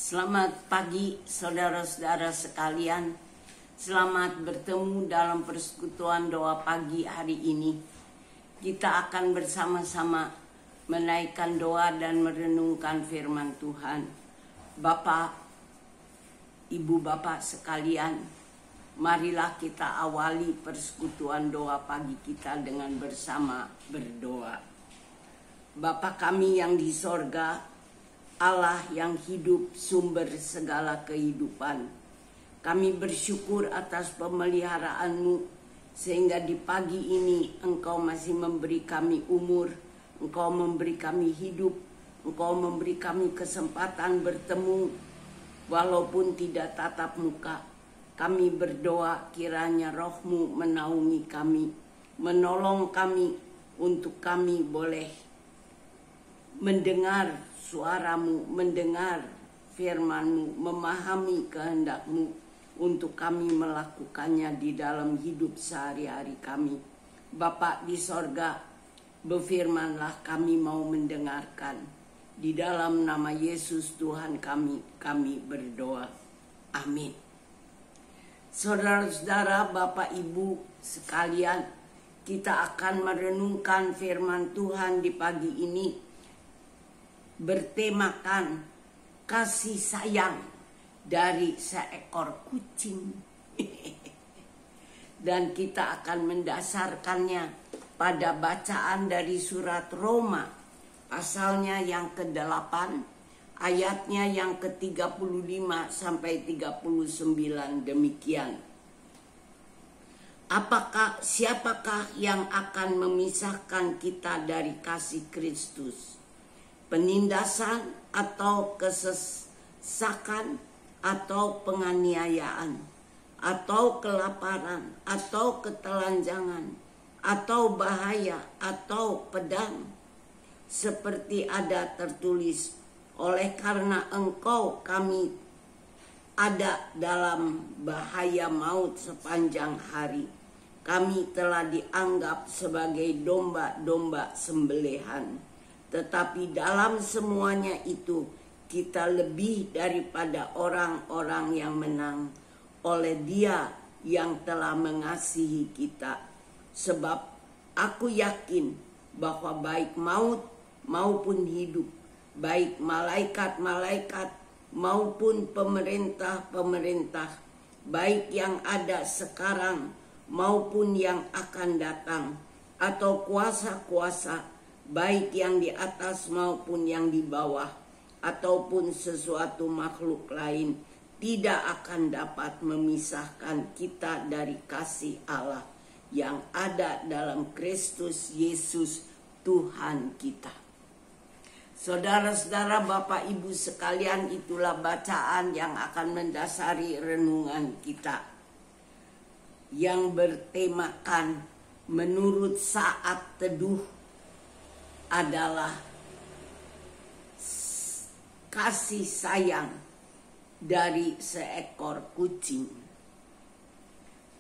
Selamat pagi saudara-saudara sekalian. Selamat bertemu dalam persekutuan doa pagi hari ini. Kita akan bersama-sama menaikkan doa dan merenungkan firman Tuhan. Bapak, Ibu Bapak sekalian, marilah kita awali persekutuan doa pagi kita dengan bersama berdoa. Bapa kami yang di sorga, Allah yang hidup, sumber segala kehidupan. Kami bersyukur atas pemeliharaanmu, sehingga di pagi ini Engkau masih memberi kami umur, Engkau memberi kami hidup, Engkau memberi kami kesempatan bertemu, walaupun tidak tatap muka. Kami berdoa kiranya Roh-Mu menaungi kami, menolong kami untuk kami boleh mendengar suara-Mu, mendengar firman-Mu, memahami kehendak-Mu untuk kami melakukannya di dalam hidup sehari-hari kami. Bapa di sorga, berfirmanlah, kami mau mendengarkan. Di dalam nama Yesus Tuhan kami berdoa. Amin. Saudara-saudara, Bapak Ibu sekalian, kita akan merenungkan firman Tuhan di pagi ini bertemakan kasih sayang dari seekor kucing. Dan kita akan mendasarkannya pada bacaan dari surat Roma, pasalnya yang ke-8, ayatnya yang ke-35 sampai 39 demikian. Siapakah yang akan memisahkan kita dari kasih Kristus? Penindasan atau kesesakan atau penganiayaan atau kelaparan atau ketelanjangan atau bahaya atau pedang, seperti ada tertulis, oleh karena engkau kami ada dalam bahaya maut sepanjang hari. Kami telah dianggap sebagai domba-domba sembelihan. Tetapi dalam semuanya itu kita lebih daripada orang-orang yang menang oleh Dia yang telah mengasihi kita. Sebab aku yakin bahwa baik maut maupun hidup, baik malaikat-malaikat maupun pemerintah-pemerintah, baik yang ada sekarang maupun yang akan datang, atau kuasa-kuasa, baik yang di atas maupun yang di bawah, ataupun sesuatu makhluk lain, tidak akan dapat memisahkan kita dari kasih Allah yang ada dalam Kristus Yesus Tuhan kita. Saudara-saudara, Bapak Ibu sekalian, itulah bacaan yang akan mendasari renungan kita, yang bertemakan menurut saat teduh adalah kasih sayang dari seekor kucing.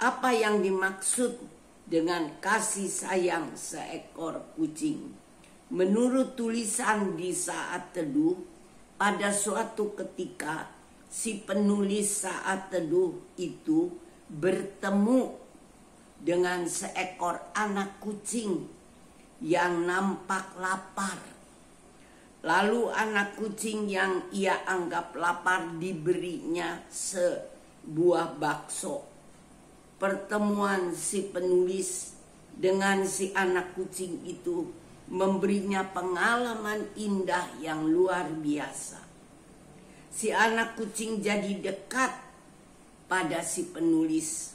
Apa yang dimaksud dengan kasih sayang seekor kucing? Menurut tulisan di saat teduh, pada suatu ketika si penulis saat teduh itu bertemu dengan seekor anak kucing yang nampak lapar. Lalu anak kucing yang ia anggap lapar diberinya sebuah bakso. Pertemuan si penulis dengan si anak kucing itu memberinya pengalaman indah yang luar biasa. Si anak kucing jadi dekat pada si penulis,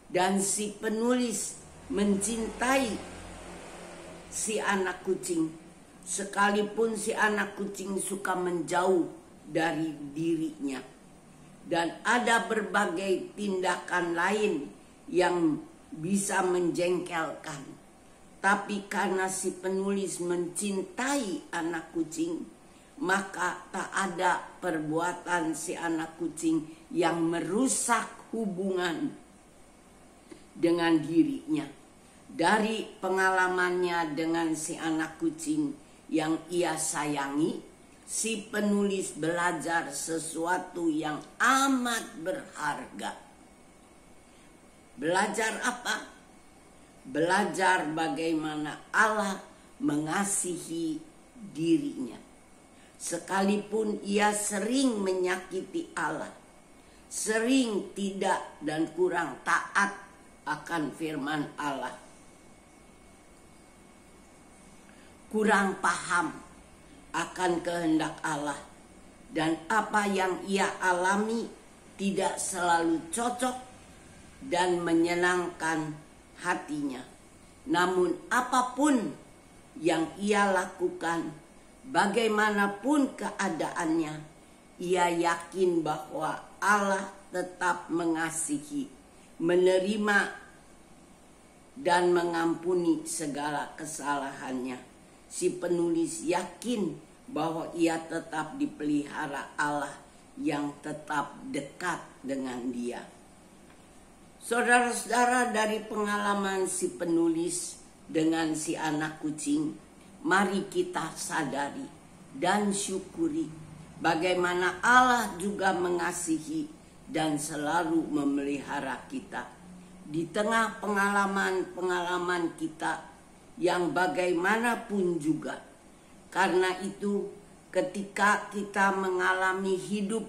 dan si penulis mencintai si anak kucing, sekalipun si anak kucing suka menjauh dari dirinya. Dan ada berbagai tindakan lain yang bisa menjengkelkan. Tapi karena si penulis mencintai anak kucing, maka tak ada perbuatan si anak kucing yang merusak hubungan dengan dirinya. Dari pengalamannya dengan si anak kucing yang ia sayangi, si penulis belajar sesuatu yang amat berharga. Belajar apa? Belajar bagaimana Allah mengasihi dirinya. Sekalipun ia sering menyakiti Allah, sering tidak dan kurang taat akan firman Allah, kurang paham akan kehendak Allah, dan apa yang ia alami tidak selalu cocok dan menyenangkan hatinya. Namun apapun yang ia lakukan, bagaimanapun keadaannya, ia yakin bahwa Allah tetap mengasihi, menerima, dan mengampuni segala kesalahannya. Si penulis yakin bahwa ia tetap dipelihara Allah yang tetap dekat dengan dia. Saudara-saudara, dari pengalaman si penulis dengan si anak kucing, mari kita sadari dan syukuri bagaimana Allah juga mengasihi dan selalu memelihara kita. Di tengah pengalaman-pengalaman kita yang bagaimanapun juga. Karena itu ketika kita mengalami hidup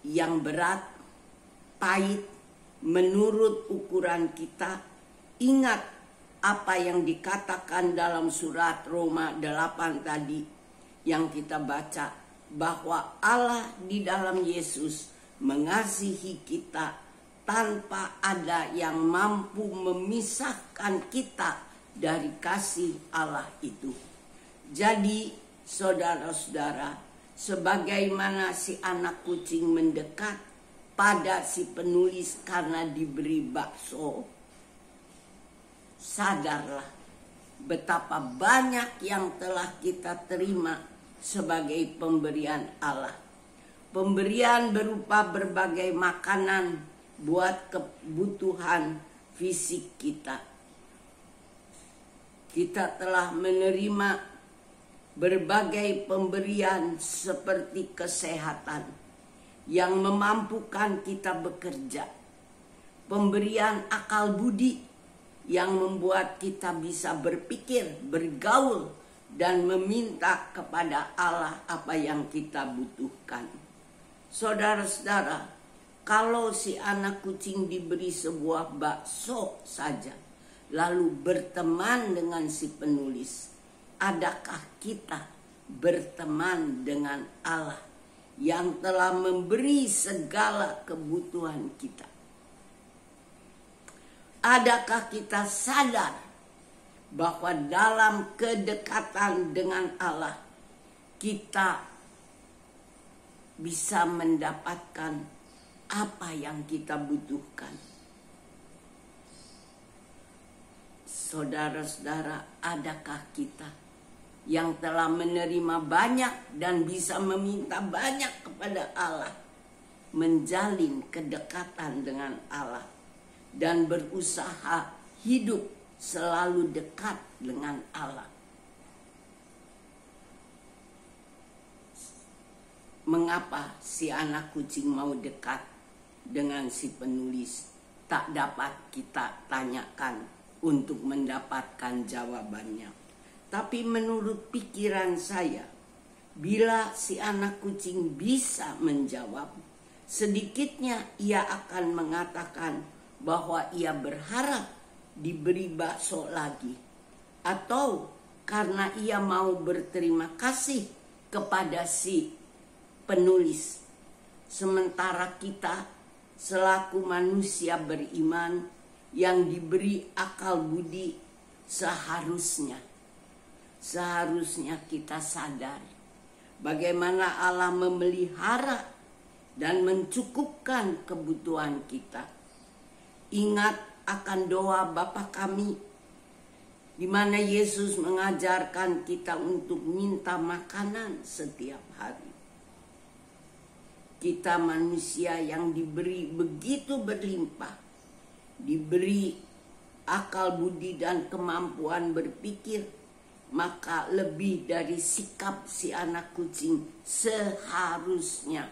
yang berat, pahit, menurut ukuran kita, ingat apa yang dikatakan dalam surat Roma 8 tadi yang kita baca, bahwa Allah di dalam Yesus mengasihi kita tanpa ada yang mampu memisahkan kita dari kasih Allah itu. Jadi saudara-saudara, sebagaimana si anak kucing mendekat pada si penulis karena diberi bakso, sadarlah betapa banyak yang telah kita terima sebagai pemberian Allah. Pemberian berupa berbagai makanan buat kebutuhan fisik kita. Kita telah menerima berbagai pemberian seperti kesehatan yang memampukan kita bekerja, pemberian akal budi yang membuat kita bisa berpikir, bergaul, dan meminta kepada Allah apa yang kita butuhkan. Saudara-saudara, kalau si anak kucing diberi sebuah bakso saja, lalu berteman dengan si penulis, adakah kita berteman dengan Allah yang telah memberi segala kebutuhan kita? Adakah kita sadar bahwa dalam kedekatan dengan Allah kita bisa mendapatkan apa yang kita butuhkan? Saudara-saudara, adakah kita yang telah menerima banyak dan bisa meminta banyak kepada Allah, menjalin kedekatan dengan Allah, dan berusaha hidup selalu dekat dengan Allah? Mengapa si anak kucing mau dekat dengan si penulis? Tak dapat kita tanyakan untuk mendapatkan jawabannya. Tapi menurut pikiran saya, bila si anak kucing bisa menjawab, sedikitnya ia akan mengatakan bahwa ia berharap diberi bakso lagi, atau karena ia mau berterima kasih kepada si penulis. Sementara kita selaku manusia beriman yang diberi akal budi, seharusnya kita sadar bagaimana Allah memelihara dan mencukupkan kebutuhan kita. Ingat akan doa Bapa kami, di mana Yesus mengajarkan kita untuk minta makanan setiap hari. Kita manusia yang diberi begitu berlimpah, diberi akal budi dan kemampuan berpikir maka lebih dari sikap si anak kucing seharusnya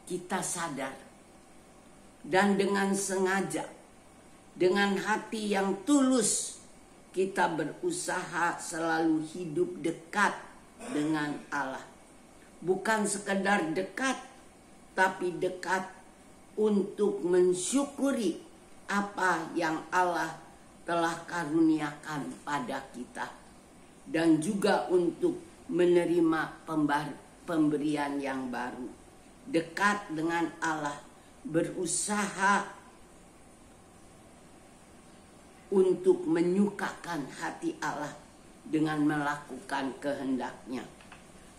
kita sadar dan dengan sengaja, dengan hati yang tulus, kita berusaha selalu hidup dekat dengan Allah. Bukan sekedar dekat, tapi dekat untuk mensyukuri apa yang Allah telah karuniakan pada kita, dan juga untuk menerima pemberian yang baru. Dekat dengan Allah, berusaha untuk menyukakan hati Allah dengan melakukan kehendak-Nya.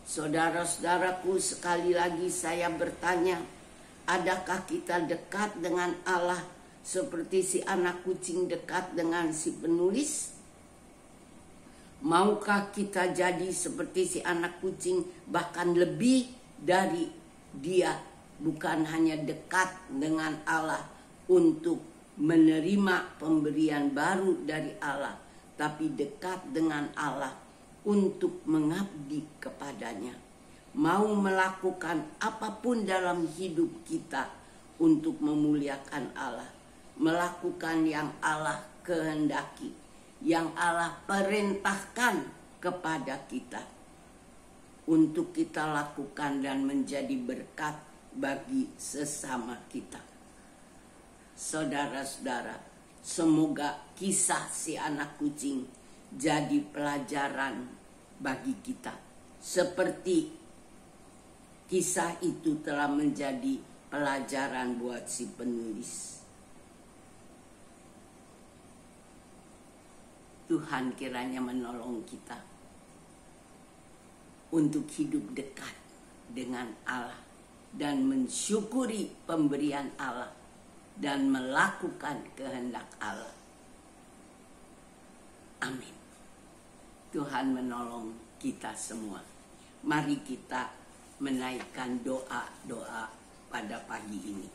Saudara-saudaraku, sekali lagi saya bertanya, adakah kita dekat dengan Allah seperti si anak kucing dekat dengan si penulis? Maukah kita jadi seperti si anak kucing, bahkan lebih dari dia, bukan hanya dekat dengan Allah untuk menerima pemberian baru dari Allah, tapi dekat dengan Allah untuk mengabdi kepadanya, mau melakukan apapun dalam hidup kita untuk memuliakan Allah, melakukan yang Allah kehendaki, yang Allah perintahkan kepada kita untuk kita lakukan dan menjadi berkat bagi sesama kita. Saudara-saudara, semoga kisah si anak kucing jadi pelajaran bagi kita, seperti kisah itu telah menjadi pelajaran buat si penulis. Tuhan kiranya menolong kita untuk hidup dekat dengan Allah dan mensyukuri pemberian Allah dan melakukan kehendak Allah. Amin. Tuhan menolong kita semua. Mari kita menaikkan doa-doa pada pagi ini.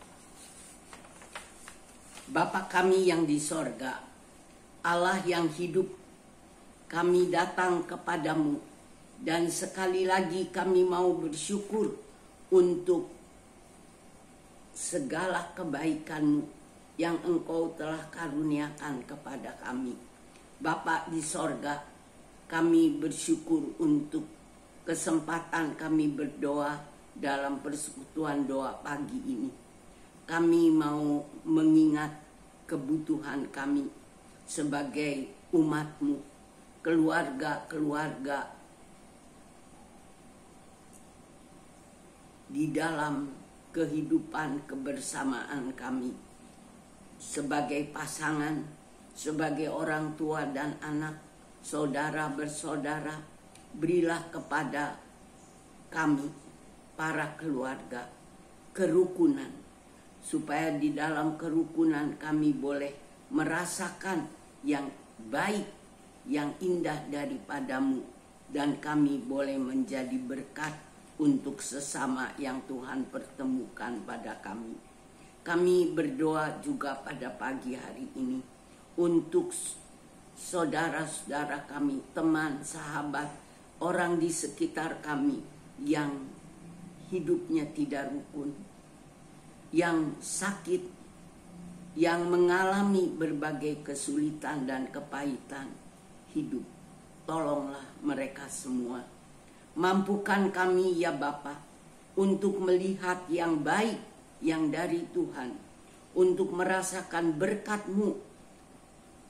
Bapa kami yang di sorga, Allah yang hidup, kami datang kepadamu dan sekali lagi kami mau bersyukur untuk segala kebaikan-Mu yang Engkau telah karuniakan kepada kami. Bapa di sorga, kami bersyukur untuk kesempatan kami berdoa dalam persekutuan doa pagi ini. Kami mau mengingat kebutuhan kami sebagai umat-Mu, keluarga-keluarga di dalam kehidupan kebersamaan kami, sebagai pasangan, sebagai orang tua dan anak, saudara bersaudara. Berilah kepada kami, para keluarga, kerukunan, supaya di dalam kerukunan kami boleh merasakan yang baik, yang indah daripadamu, dan kami boleh menjadi berkat untuk sesama yang Tuhan pertemukan pada kami. Kami berdoa juga pada pagi hari ini untuk saudara-saudara kami, teman, sahabat, orang di sekitar kami yang hidupnya tidak rukun, yang sakit, yang mengalami berbagai kesulitan dan kepahitan hidup. Tolonglah mereka semua. Mampukan kami ya Bapa untuk melihat yang baik yang dari Tuhan, untuk merasakan berkat-Mu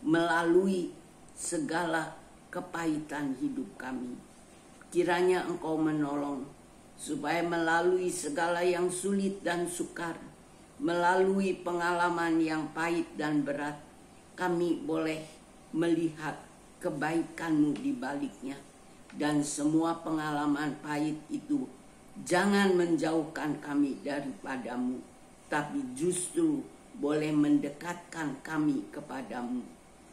melalui segala kepahitan hidup kami. Kiranya Engkau menolong supaya melalui segala yang sulit dan sukar, melalui pengalaman yang pahit dan berat, kami boleh melihat kebaikan-Mu di baliknya. Dan semua pengalaman pahit itu jangan menjauhkan kami daripada-Mu, tapi justru boleh mendekatkan kami kepada-Mu,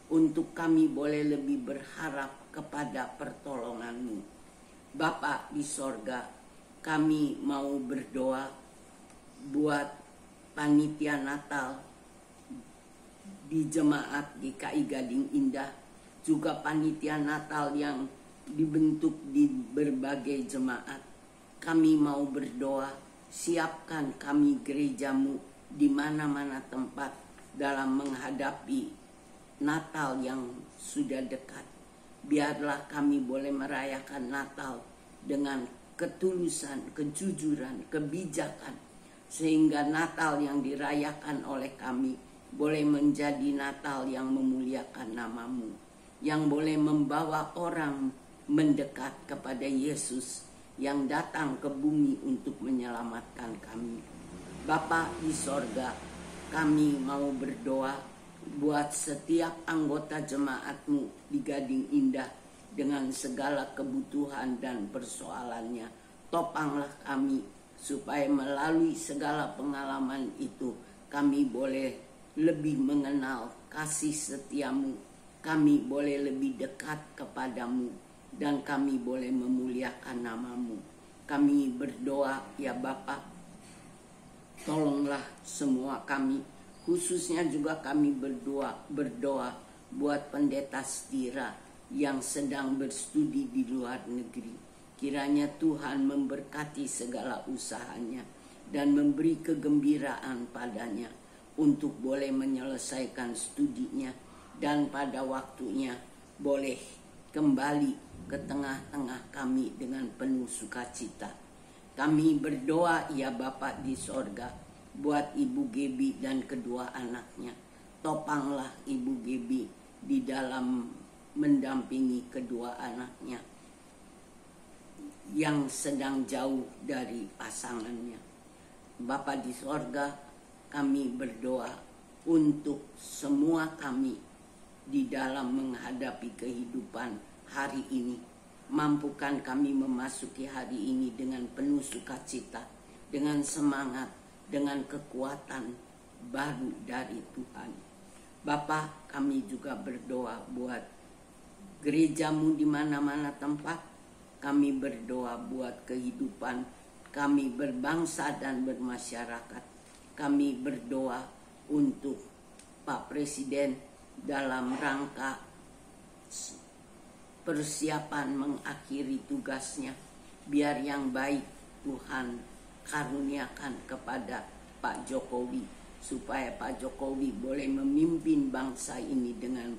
untuk kami boleh lebih berharap kepada pertolongan-Mu. Bapa di sorga, kami mau berdoa buat panitia Natal di jemaat GKI Gading Indah, juga panitia Natal yang dibentuk di berbagai jemaat. Kami mau berdoa, siapkan kami gerejamu di mana-mana tempat dalam menghadapi Natal yang sudah dekat. Biarlah kami boleh merayakan Natal dengan ketulusan, kejujuran, kebijakan, sehingga Natal yang dirayakan oleh kami boleh menjadi Natal yang memuliakan namamu, yang boleh membawa orang mendekat kepada Yesus yang datang ke bumi untuk menyelamatkan kami. Bapa di sorga, kami mau berdoa buat setiap anggota jemaatmu di Gading Indah dengan segala kebutuhan dan persoalannya. Topanglah kami supaya melalui segala pengalaman itu kami boleh lebih mengenal kasih setiamu, kami boleh lebih dekat kepadamu, dan kami boleh memuliakan namamu. Kami berdoa ya Bapa, tolonglah semua kami, khususnya juga kami berdoa buat pendeta Stira yang sedang berstudi di luar negeri. Kiranya Tuhan memberkati segala usahanya dan memberi kegembiraan padanya untuk boleh menyelesaikan studinya dan pada waktunya boleh kembali ke tengah-tengah kami dengan penuh sukacita. Kami berdoa ya Bapa di sorga buat Ibu Gebi dan kedua anaknya. Topanglah Ibu Gebi di dalam mendampingi kedua anaknya yang sedang jauh dari pasangannya. Bapa di sorga, kami berdoa untuk semua kami di dalam menghadapi kehidupan hari ini. Mampukan kami memasuki hari ini dengan penuh sukacita, dengan semangat, dengan kekuatan baru dari Tuhan. Bapa, kami juga berdoa buat gerejamu di mana-mana tempat. Kami berdoa buat kehidupan kami berbangsa dan bermasyarakat. Kami berdoa untuk Pak Presiden dalam rangka persiapan mengakhiri tugasnya. Biar yang baik Tuhan karuniakan kepada Pak Jokowi, supaya Pak Jokowi boleh memimpin bangsa ini dengan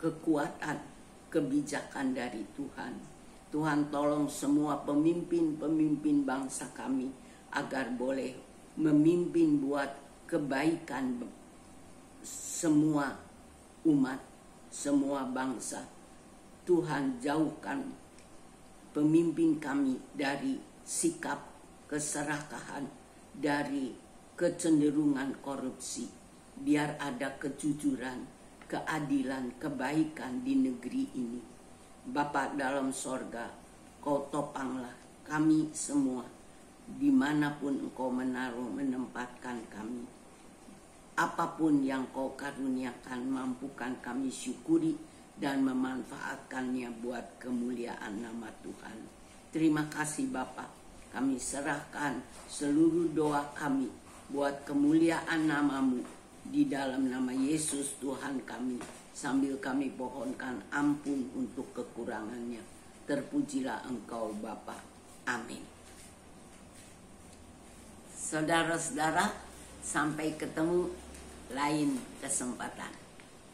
kekuatan kebijakan dari Tuhan. Tuhan tolong semua pemimpin bangsa kami agar boleh memimpin buat kebaikan semua umat, semua bangsa. Tuhan jauhkan pemimpin kami dari sikap keserakahan, dari kecenderungan korupsi. Biar ada kejujuran, keadilan, kebaikan di negeri ini. Bapa dalam sorga, Kau topanglah kami semua dimanapun Engkau menempatkan kami. Apapun yang Kau karuniakan, mampukan kami syukuri dan memanfaatkannya buat kemuliaan nama Tuhan. Terima kasih Bapa, kami serahkan seluruh doa kami buat kemuliaan namamu di dalam nama Yesus Tuhan kami, sambil kami pohonkan ampun untuk kekurangannya. Terpujilah Engkau Bapa. Amin. Saudara-saudara, sampai ketemu lain kesempatan.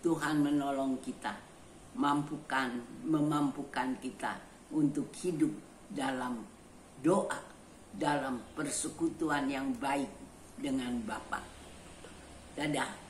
Tuhan menolong kita, memampukan kita untuk hidup dalam doa, dalam persekutuan yang baik dengan Bapa. Dadah.